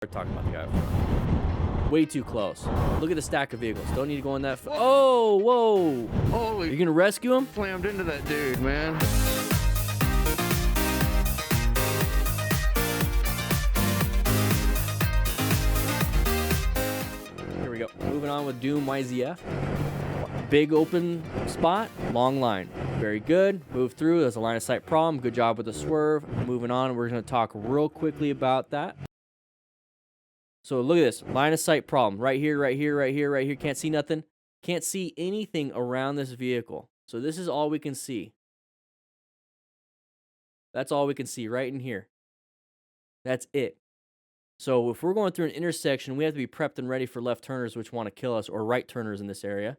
We're talking about the guy up front. Way too close. Look at the stack of vehicles. Don't need to go in that. Oh, whoa. Holy. Are you going to rescue him? Slammed into that dude, man. Here we go. Moving on with Doom YZF. Big open spot, long line. Very good. Move through. There's a line of sight problem. Good job with the swerve. Moving on. We're going to talk real quickly about that. So look at this. Line of sight problem. Right here, right here, right here, right here. Can't see nothing. Can't see anything around this vehicle. So this is all we can see. That's all we can see right in here. That's it. So if we're going through an intersection, we have to be prepped and ready for left turners which want to kill us, or right turners in this area.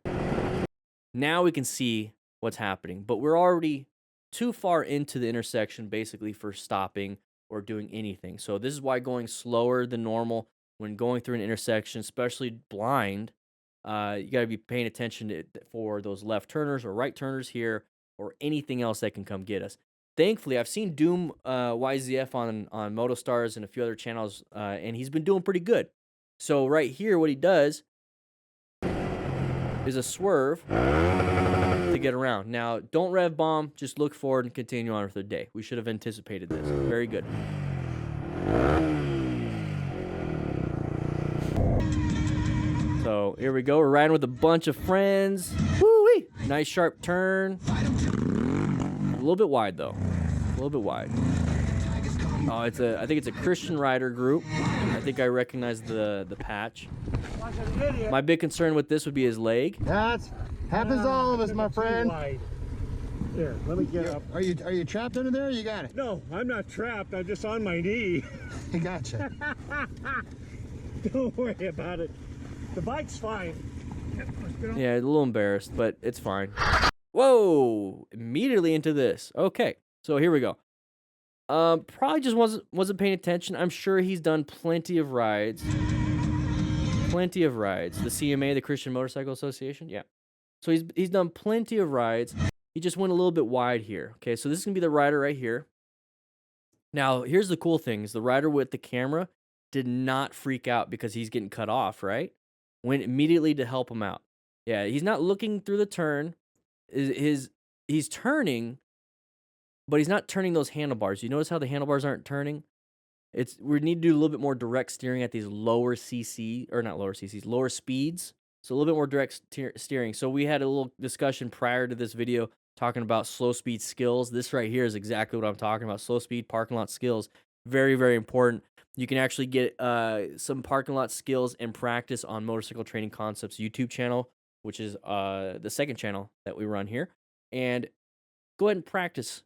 Now we can see what's happening, but we're already too far into the intersection basically for stopping or doing anything. So this is why going slower than normal when going through an intersection, especially blind, you got to be paying attention for those left turners or right turners here, or anything else that can come get us. Thankfully, I've seen Doom YZF on MotoStars and a few other channels, and he's been doing pretty good. So right here, what he does is a swerve to get around. Now, don't rev bomb. Just look forward and continue on with the day. We should have anticipated this. Very good. So here we go. We're riding with a bunch of friends. Woo-wee! Nice sharp turn. A little bit wide though. A little bit wide. Oh, I think it's a Christian rider group. I think I recognize the patch. My big concern with this would be his leg. That happens to all of us, my friend. Here, let me get up. Are you trapped under there? Or you got it. No, I'm not trapped. I'm just on my knee. I gotcha. Don't worry about it. The bike's fine. Yeah, a little embarrassed, but it's fine. Whoa! Immediately into this. Okay, so here we go. Probably just wasn't paying attention. I'm sure he's done plenty of rides. Plenty of rides. The CMA, the Christian Motorcycle Association. Yeah. So he's done plenty of rides. He just went a little bit wide here. Okay, so this is gonna be the rider right here. Now, here's the cool thing: is the rider with the camera did not freak out because he's getting cut off. Right? Went immediately to help him out. Yeah, he's not looking through the turn. He's turning, but he's not turning those handlebars. You notice how the handlebars aren't turning? We need to do a little bit more direct steering at these lower speeds. So a little bit more direct steering. So we had a little discussion prior to this video talking about slow speed skills. This right here is exactly what I'm talking about. Slow speed parking lot skills. Very, very important. You can actually get some parking lot skills and practice on Motorcycle Training Concepts YouTube channel, which is the second channel that we run here. And go ahead and practice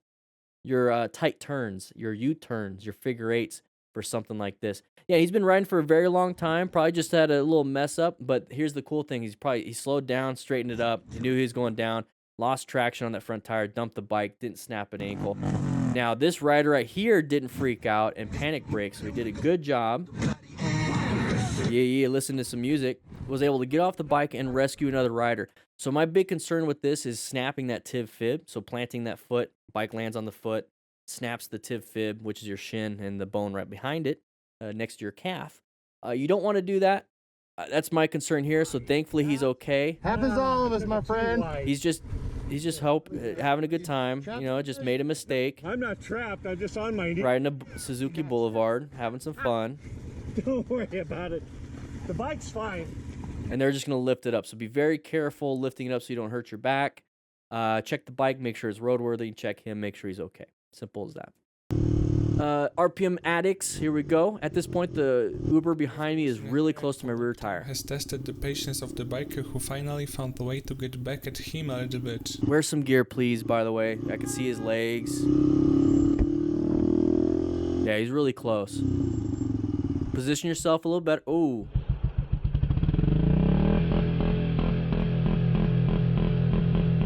your tight turns, your U-turns, your figure eights for something like this. Yeah, he's been riding for a very long time. Probably just had a little mess up, but here's the cool thing. He slowed down, straightened it up. He knew he was going down, lost traction on that front tire, dumped the bike, didn't snap an ankle. Now, this rider right here didn't freak out and panic brake, so he did a good job. Yeah, listened to some music. Was able to get off the bike and rescue another rider. So my big concern with this is snapping that tib fib. So planting that foot, bike lands on the foot, snaps the tib fib, which is your shin and the bone right behind it, next to your calf. You don't want to do that. That's my concern here. So thankfully he's okay. Happens to all of us, my friend. He's just having a good time. You know, just made a mistake. I'm not trapped. I'm just on my knee. Riding a Suzuki Boulevard, having some fun. Don't worry about it. The bike's fine. And they're just going to lift it up. So be very careful lifting it up so you don't hurt your back. Check the bike, make sure it's roadworthy. Check him, make sure he's okay. Simple as that. RPM addicts, here we go. At this point, the Uber behind me is really close to my rear tire. Has tested the patience of the biker who finally found a way to get back at him a little bit. Wear some gear, please, by the way. I can see his legs. Yeah, he's really close. Position yourself a little better. Oh.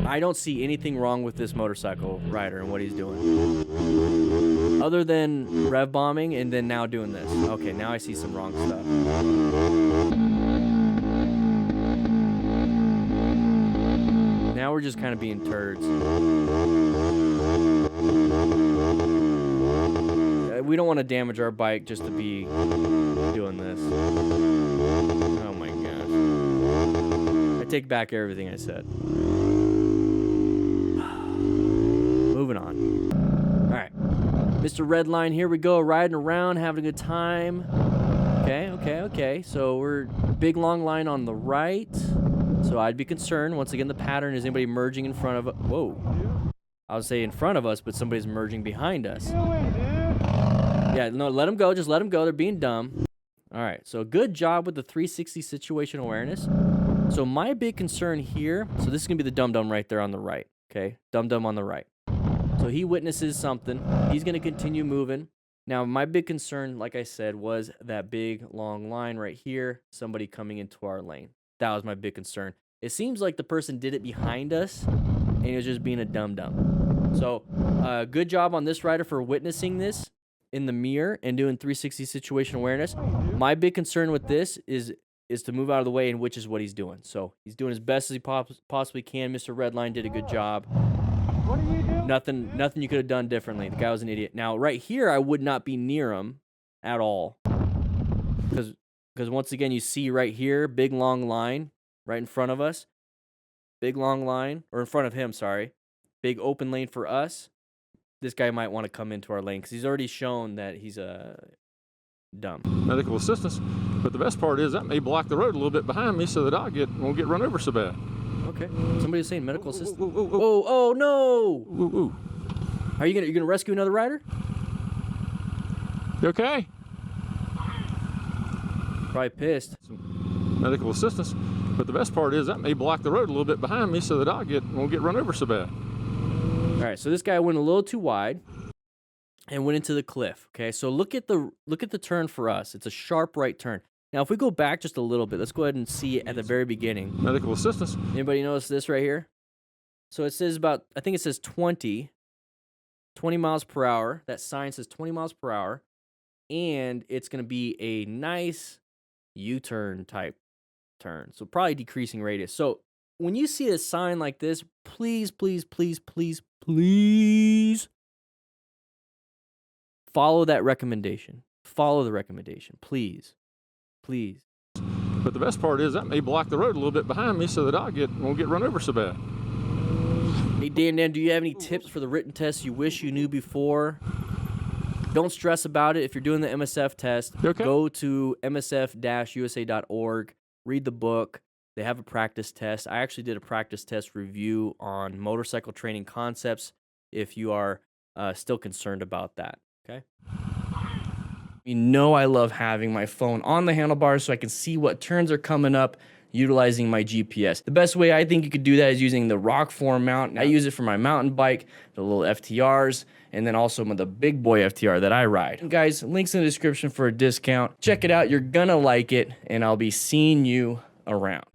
I don't see anything wrong with this motorcycle rider and what he's doing. Other than rev bombing and then now doing this. Okay, now I see some wrong stuff. Now we're just kind of being turds. we don't want to damage our bike just to be doing this. Oh my gosh. I take back everything I said. Moving on. All right. Mr. Redline, here we go. Riding around, having a good time. Okay. So we're big long line on the right. So I'd be concerned. Once again, the pattern is anybody merging in front of us. Whoa. I would say in front of us, but somebody's merging behind us. Yeah, no, let them go. Just let them go. They're being dumb. All right. So good job with the 360 situation awareness. So my big concern here, so this is going to be the dum-dum right there on the right. Okay. Dum-dum on the right. So he witnesses something. He's going to continue moving. Now, my big concern, like I said, was that big, long line right here, somebody coming into our lane. That was my big concern. It seems like the person did it behind us, and he was just being a dum-dum. So, good job on this rider for witnessing this in the mirror and doing 360 situation awareness. My big concern with this is to move out of the way, and which is what he's doing. So, he's doing as best as he possibly can. Mr. Redline did a good job. What are you doing? Nothing you could have done differently. The guy was an idiot. Now, right here, I would not be near him at all. Because once again, you see right here, big long line right in front of us. Big long line, or in front of him, sorry. Big open lane for us. This guy might want to come into our lane because he's already shown that he's dumb. Medical assistance, but the best part is that may block the road a little bit behind me so that won't get run over so bad. Okay. Somebody's saying medical assistance. Whoa. Oh no! Woo. Are you gonna rescue another rider? You okay? Probably pissed. Medical assistance, but the best part is that may block the road a little bit behind me so that won't get run over so bad. All right, so this guy went a little too wide and went into the cliff. Okay, so look at the turn for us. It's a sharp right turn. Now, if we go back just a little bit, let's go ahead and see it at the very beginning. Medical assistance. Anybody notice this right here? So it says I think it says 20 miles per hour. That sign says 20 miles per hour. And it's going to be a nice U-turn type turn. So probably decreasing radius. So when you see a sign like this, please follow that recommendation. Follow the recommendation, please. But the best part is that may block the road a little bit behind me so that won't get run over so bad. Hey, Dan, do you have any tips for the written test you wish you knew before? Don't stress about it. If you're doing the MSF test, Okay. Go to msf-usa.org, read the book. They have a practice test. I actually did a practice test review on motorcycle training concepts if you are still concerned about that, okay? You know I love having my phone on the handlebars so I can see what turns are coming up utilizing my GPS. The best way I think you could do that is using the ROKFORM mount. I use it for my mountain bike, the little FTRs, and then also the big boy FTR that I ride. And guys, links in the description for a discount. Check it out. You're gonna like it, and I'll be seeing you around.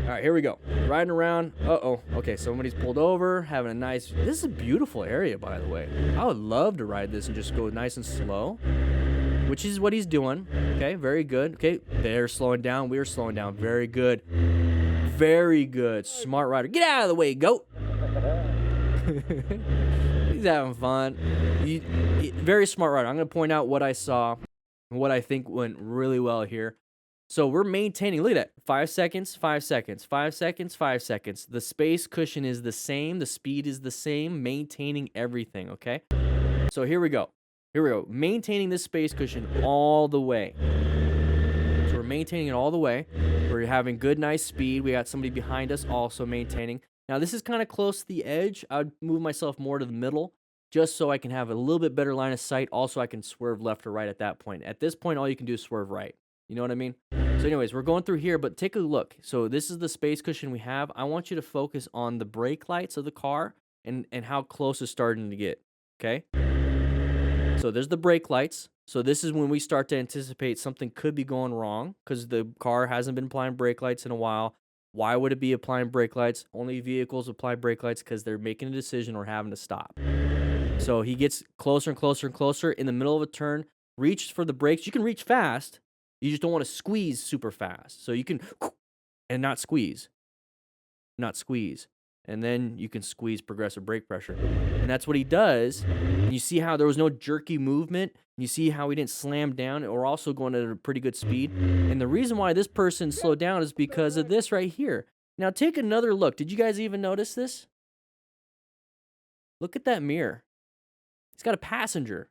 All right, here we go. Riding around. Okay, somebody's pulled over, having a nice... This is a beautiful area, by the way. I would love to ride this and just go nice and slow, which is what he's doing. Okay, very good. Okay, they're slowing down. We're slowing down. Very good. Very good. Smart rider. Get out of the way, goat. He's having fun. Very smart rider. I'm going to point out what I saw and what I think went really well here. So we're maintaining, look at that, 5 seconds, 5 seconds, 5 seconds, 5 seconds. The space cushion is the same. The speed is the same. Maintaining everything, okay? So here we go. Maintaining this space cushion all the way. So we're maintaining it all the way. We're having good, nice speed. We got somebody behind us also maintaining. Now, this is kind of close to the edge. I would move myself more to the middle just so I can have a little bit better line of sight. Also, I can swerve left or right at that point. At this point, all you can do is swerve right. You know what I mean? So anyways, we're going through here, but take a look. So this is the space cushion we have. I want you to focus on the brake lights of the car and how close it's starting to get, okay? So there's the brake lights. So this is when we start to anticipate something could be going wrong because the car hasn't been applying brake lights in a while. Why would it be applying brake lights? Only vehicles apply brake lights because they're making a decision or having to stop. So he gets closer and closer and closer in the middle of a turn, reaches for the brakes. You can reach fast. You just don't want to squeeze super fast. So you can, and not squeeze. and then you can squeeze progressive brake pressure. And that's what he does. And you see how there was no jerky movement. You see how he didn't slam down, or also going at a pretty good speed. And the reason why this person slowed down is because of this right here. Now take another look. Did you guys even notice this? Look at that mirror. He's got a passenger.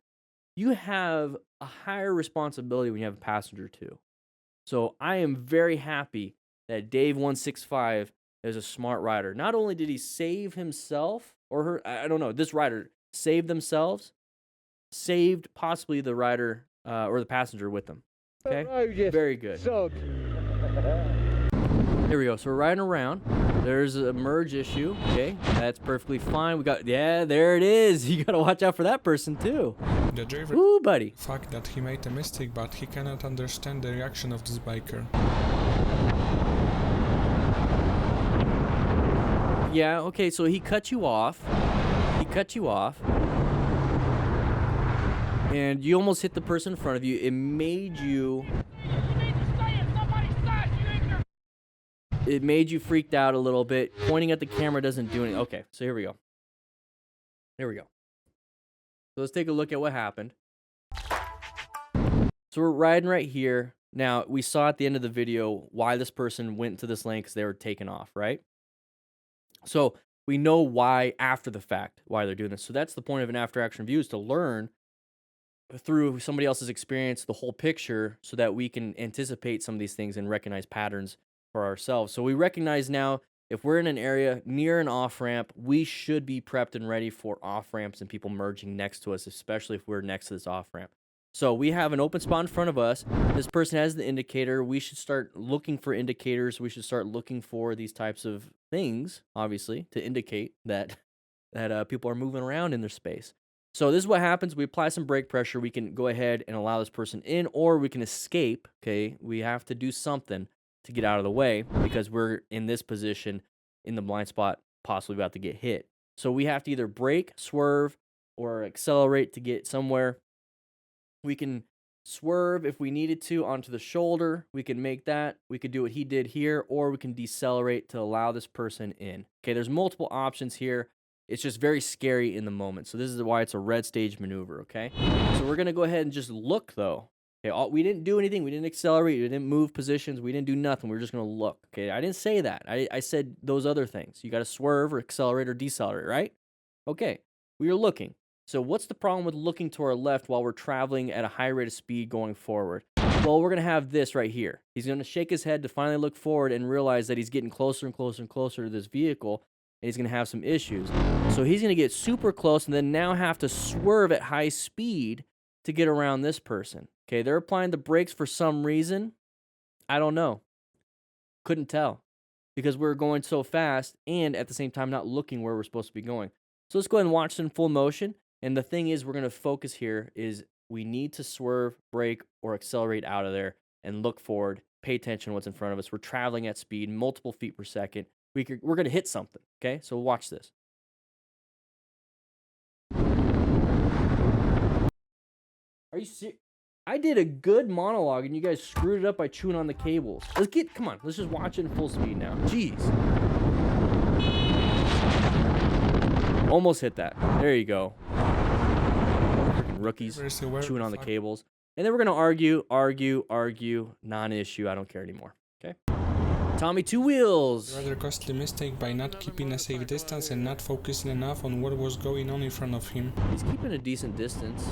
You have a higher responsibility when you have a passenger too. So I am very happy that Dave165 is a smart rider. Not only did he save himself or her, I don't know, this rider saved themselves, saved possibly the rider or the passenger with them. Okay, very good. Here we go. So we're riding around. There's a merge issue. Okay, that's perfectly fine. We got, yeah, there it is. You gotta watch out for that person too. The driver Ooh, buddy. fact that he made a mistake, but he cannot understand the reaction of this biker. Yeah, okay, so he cut you off. He cut you off. And you almost hit the person in front of you. It made you... It made you freaked out a little bit. Pointing at the camera doesn't do anything. Okay, so here we go. Here we go. So let's take a look at what happened. So we're riding right here. Now, we saw at the end of the video why this person went to this lane because they were taken off, right? So we know why after the fact, why they're doing this. So that's the point of an after-action review, is to learn through somebody else's experience the whole picture so that we can anticipate some of these things and recognize patterns for ourselves. So we recognize now if we're in an area near an off-ramp, we should be prepped and ready for off-ramps and people merging next to us, especially if we're next to this off-ramp. So we have an open spot in front of us. This person has the indicator. We should start looking for indicators. We should start looking for these types of things, obviously, to indicate that people are moving around in their space. So this is what happens. We apply some brake pressure. We can go ahead and allow this person in, or we can escape. Okay, we have to do something to get out of the way because we're in this position in the blind spot, possibly about to get hit. So we have to either brake, swerve, or accelerate to get somewhere. We can swerve if we needed to onto the shoulder. We can make that. We could do what he did here, or we can decelerate to allow this person in. Okay, there's multiple options here. It's just very scary in the moment. So this is why it's a red stage maneuver, okay? So we're going to go ahead and just look, though. Okay, we didn't do anything. We didn't accelerate. We didn't move positions. We didn't do nothing. We're just going to look. Okay, I didn't say that. I said those other things. You got to swerve or accelerate or decelerate, right? Okay, we are looking. So what's the problem with looking to our left while we're traveling at a high rate of speed going forward? Well, we're going to have this right here. He's going to shake his head to finally look forward and realize that he's getting closer and closer and closer to this vehicle, and he's going to have some issues. So he's going to get super close and then now have to swerve at high speed to get around this person. Okay, they're applying the brakes for some reason. I don't know. Couldn't tell because we're going so fast and at the same time not looking where we're supposed to be going. So let's go ahead and watch it in full motion. And the thing is, we're going to focus here is we need to swerve, brake, or accelerate out of there and look forward. Pay attention to what's in front of us. We're traveling at speed, multiple feet per second. We're going to hit something, okay? So watch this. Are you serious? I did a good monologue and you guys screwed it up by chewing on the cables. Come on, let's just watch it in full speed now. Jeez. Almost hit that. There you go. Freaking rookies chewing on the cables. And then we're going to argue. Non-issue. I don't care anymore. Okay. Tommy Two Wheels. Rather costly mistake by not keeping a safe distance and not focusing enough on what was going on in front of him. He's keeping a decent distance.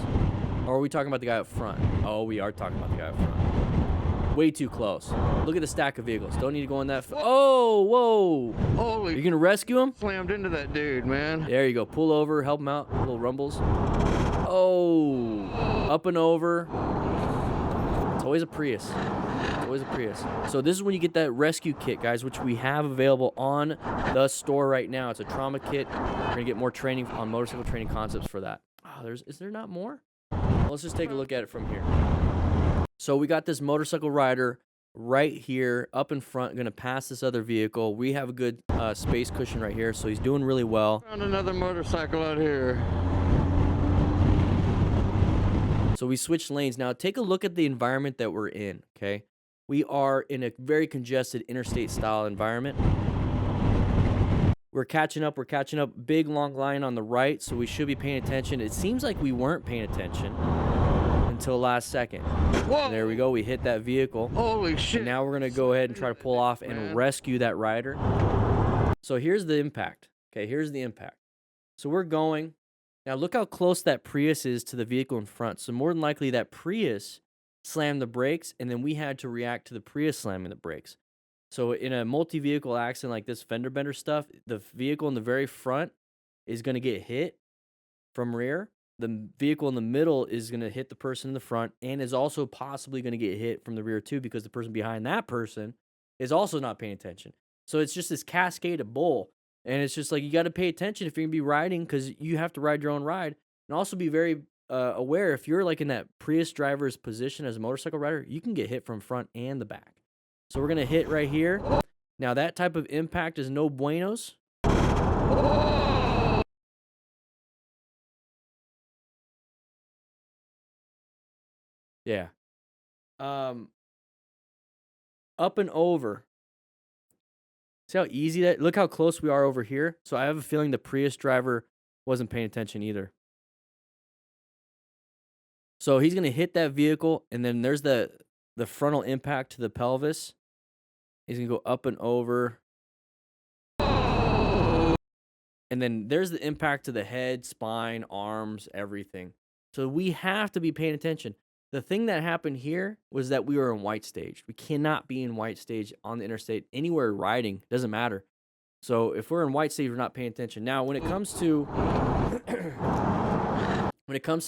Or are we talking about the guy up front? Oh, we are talking about the guy up front. Way too close. Look at the stack of vehicles. Don't need to go in that. Oh, whoa. Holy. Are you going to rescue him? Slammed into that dude, man. There you go. Pull over. Help him out. Little rumbles. Oh. Up and over. It's always a Prius. It's always a Prius. So this is when you get that rescue kit, guys, which we have available on the store right now. It's a trauma kit. We're going to get more training on motorcycle training concepts for that. Oh, is there not more? Let's just take a look at it from here. So we got this motorcycle rider right here up in front, going to pass this other vehicle. We have a good space cushion right here, so he's doing really well. Found another motorcycle out here. So we switched lanes. Now take a look at the environment that we're in, okay? We are in a very congested interstate style environment. We're catching up. We're catching up. Big long line on the right, so we should be paying attention. It seems like we weren't paying attention until last second. Whoa! There we go. We hit that vehicle. Holy shit. And now we're going to go ahead and try to pull off and Man. rescue that rider. So here's the impact. Okay, here's the impact. So we're going. Now look how close that Prius is to the vehicle in front. So more than likely that Prius slammed the brakes, and then we had to react to the Prius slamming the brakes. So in a multi-vehicle accident like this fender bender stuff, the vehicle in the very front is going to get hit from rear. The vehicle in the middle is going to hit the person in the front and is also possibly going to get hit from the rear too, because the person behind that person is also not paying attention. So it's just this cascade of bull. And it's just like, you got to pay attention if you're going to be riding, because you have to ride your own ride. And also be very aware, if you're like in that Prius driver's position as a motorcycle rider, you can get hit from front and the back. So we're going to hit right here. Now that type of impact is no buenos. Yeah. Up and over. See how easy that, look how close we are over here. So I have a feeling the Prius driver wasn't paying attention either. So he's going to hit that vehicle, and then there's the frontal impact to the pelvis. He's going to go up and over. And then there's the impact to the head, spine, arms, everything. So we have to be paying attention. The thing that happened here was that we were in white stage. We cannot be in white stage on the interstate anywhere riding. Doesn't matter. So if we're in white stage, we're not paying attention. Now, when it comes to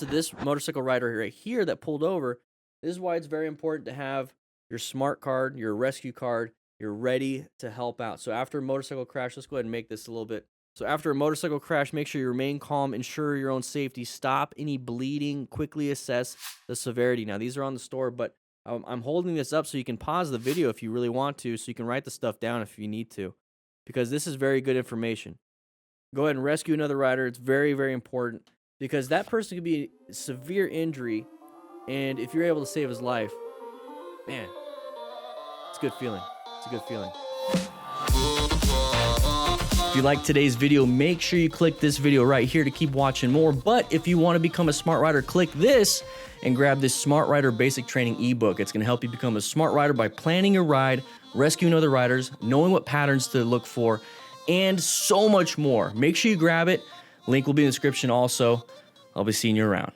this motorcycle rider right here that pulled over, this is why it's very important to have your SMART card, your rescue card. You're ready to help out. So after a motorcycle crash, let's go ahead and make this a little bit. So after a motorcycle crash, make sure you remain calm, ensure your own safety, stop any bleeding, quickly assess the severity. Now, these are on the store, but I'm holding this up so you can pause the video if you really want to, so you can write the stuff down if you need to, because this is very good information. Go ahead and rescue another rider. It's very, very important, because that person could be a severe injury, and if you're able to save his life, man, it's a good feeling. It's a good feeling. If you like today's video, make sure you click this video right here to keep watching more. But if you want to become a smart rider, click this and grab this Smart Rider Basic Training ebook. It's going to help you become a smart rider by planning your ride, rescuing other riders, knowing what patterns to look for, and so much more. Make sure you grab it. Link will be in the description also. I'll be seeing you around.